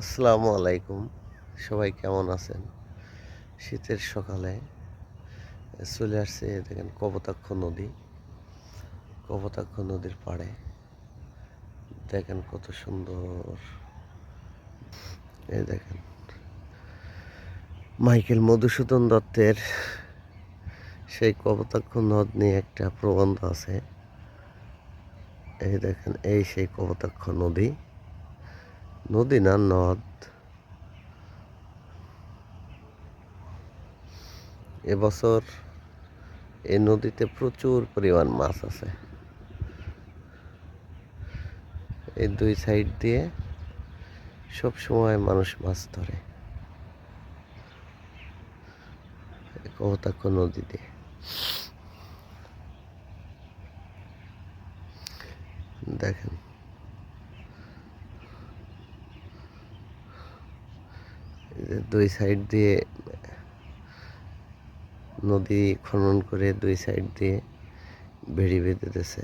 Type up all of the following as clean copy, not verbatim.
আসসালামু আলাইকুম। সবাই কেমন আছেন? শীতের সকালে চলে আসছে দেখেন কপোতাক্ষ নদী। কপোতাক্ষ নদীর পাড়ে দেখেন কত সুন্দর। এই দেখেন মাইকেল মধুসূদন দত্তের সেই কপোতাক্ষ নদ নিয়ে একটা প্রবন্ধ আছে। এই দেখেন এই সেই কপোতাক্ষ নদী, নদী না নদ। এবছর এই নদীতে প্রচুর পরিমাণ মাছ আছে। এই দুই সাইড দিয়ে সব সময় মানুষ মাছ ধরে কপোতাক্ষ নদী দিয়ে। দেখেন দুই সাইড দিয়ে নদী খনন করে দুই সাইড দিয়ে বেড়ি বেঁধে দিয়েছে।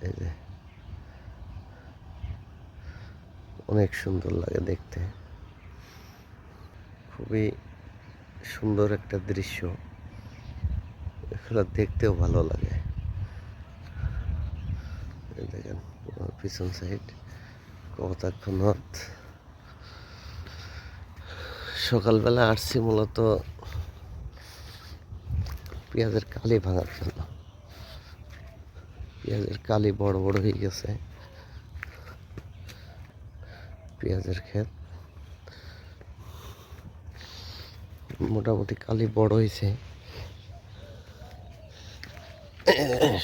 এই যে অনেক সুন্দর লাগে দেখতে, খুবই সুন্দর একটা দৃশ্য। এগুলো দেখতেও ভালো লাগে। এই দেখেন পিছন সাইড কপোতাক্ষ নদ। সকালবেলা আসছি মূলত পেঁয়াজের কালি ভাঙার জন্য। পেঁয়াজের কালি বড় বড় হয়ে গেছে। পেঁয়াজের ক্ষেত মোটামুটি কালি বড় হয়েছে।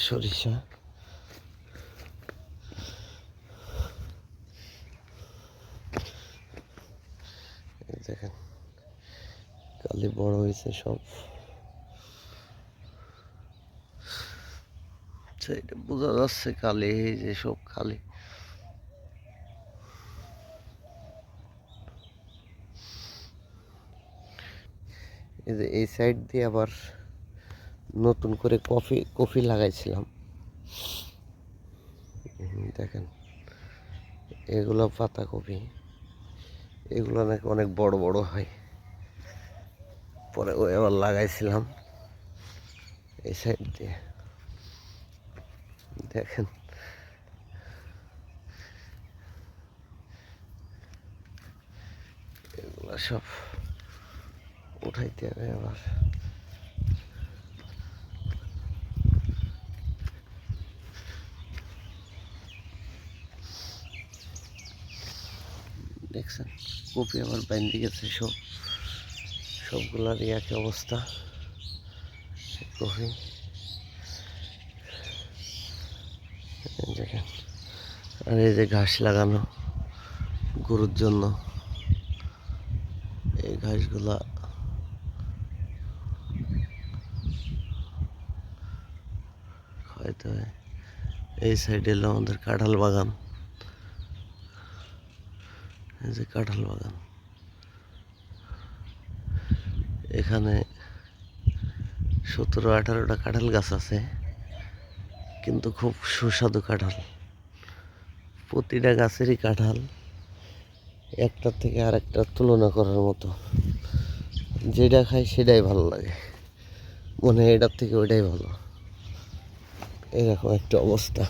সরিষা দেখেন কালি বড় হয়েছে সব। এটা বোঝা যাচ্ছে কালি, এই যে সব কালি। এই যে এই সাইড দিয়ে আবার নতুন করে কফি লাগাইছিলাম। দেখেন এগুলো পাতা কপি, এগুলো নাকি অনেক বড় বড় হয়। পরে ওই আবার লাগাইছিলাম এই সাইড দিয়ে। দেখেন এগুলো সব উঠাইতে হবে আবার। দেখছেন কপি আবার বাইন্দে গেছে সব, সবগুলারই একই অবস্থা। কপি দেখেন, আর এই যে ঘাস লাগানো গরুর জন্য, এই ঘাসগুলা খাইতে হয়। এই সাইডে এলো আমাদের কাঁঠাল বাগান। এই যে কাঁঠাল বাগান, এখানে 17-18টা কাঁঠাল গাছ আছে, কিন্তু খুব সুস্বাদু কাঁঠাল। প্রতিটা গাছেরই কাঁঠাল একটার থেকে আরেকটা তুলনা করার মতো। যেটা খাই সেটাই ভালো লাগে, মনে হয় এটার থেকে ওইটাই ভালো, এরকম একটা অবস্থা।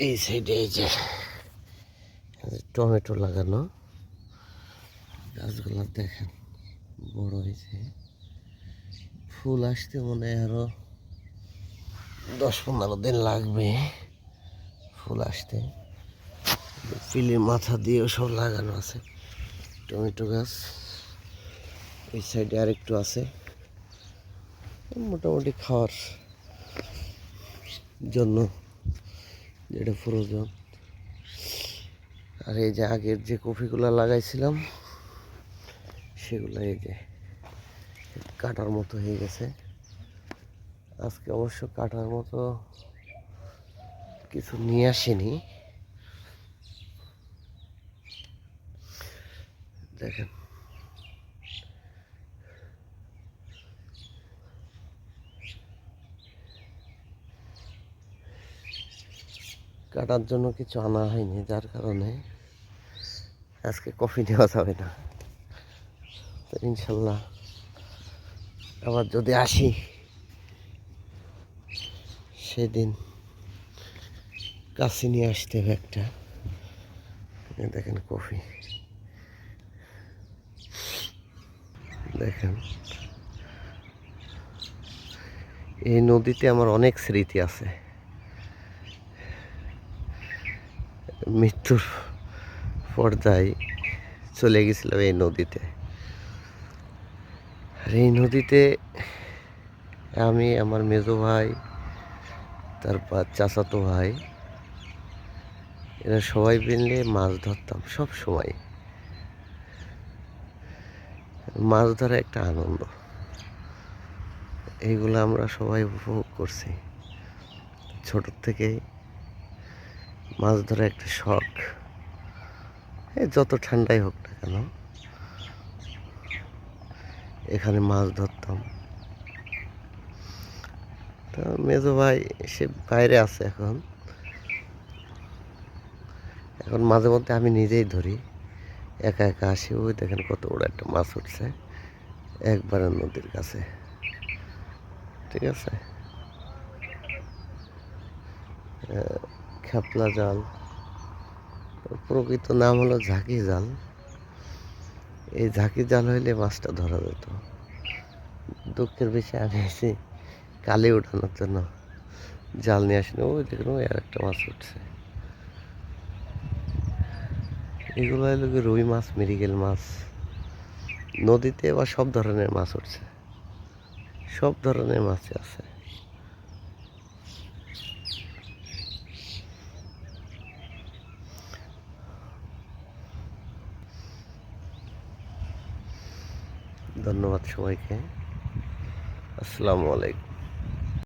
এই সাইডে এই যে টমেটো লাগানো গাছগুলো দেখেন বড় হয়েছে। ফুল আসতে মনে হয় আরো 10-15 দিন লাগবে ফুল আসতে। ফিলির মাথা দিয়েও সব লাগানো আছে টমেটো গাছ। এই সাইডে আরেকটু আছে, মোটামুটি খাওয়ার জন্য যেটা প্রয়োজন। আর এই যে আগের যে কপিগুলো লাগাইছিলাম সেগুলো এই যে কাটার মতো হয়ে গেছে। আজকে অবশ্য কাটার মতো কিছু নিয়ে আসেনি। দেখেন কাটার জন্য কিছু আনা হয়নি, যার কারণে আজকে কফি নেওয়া যাবে না। তো ইনশাল্লাহ আবার যদি আসি সেদিন কাছে নিয়ে আসতে হবে একটা। দেখেন কফি, দেখেন এই নদীতে আমার অনেক স্মৃতি আছে। মৃত্যুর পর্যায়ে চলে গেছিলাম এই নদীতে। আর এই নদীতে আমি, আমার মেজো ভাই, তারপর চাচাতো ভাই, এরা সবাই মিলে মাছ ধরতাম সব সময়। মাছ ধরা একটা আনন্দ, এইগুলো আমরা সবাই উপভোগ করছি ছোট থেকেই। মাছ ধরা একটা শখ, যত ঠান্ডাই হোক না কেন এখানে মাছ ধরতাম। তো মেজো ভাই সে বাইরে আছে এখন। এখন মাঝে মধ্যে আমি নিজেই ধরি, একা একা আসি। ওই দেখেন কত বড় একটা মাছ উঠছে একবারে নদীর কাছে। ঠিক আছে, খেপলা জাল, প্রকৃত নাম হলো ঝাঁকি জাল। এই ঝাঁকি জাল হইলে মাছটা ধরা যেত। দুঃখের বিষয় আমি এসে কালি উঠানোর জন্য জাল নিয়ে আসিনি। ওই দেখুন ওই আর একটা মাছ উঠছে। এগুলো হলো রুই মাছ, মৃগেল মাছ। নদীতে বা সব ধরনের মাছ উঠছে, সব ধরনের মাছই আছে। ধন্যবাদ সবাইকে। আসসালামু আলাইকুম।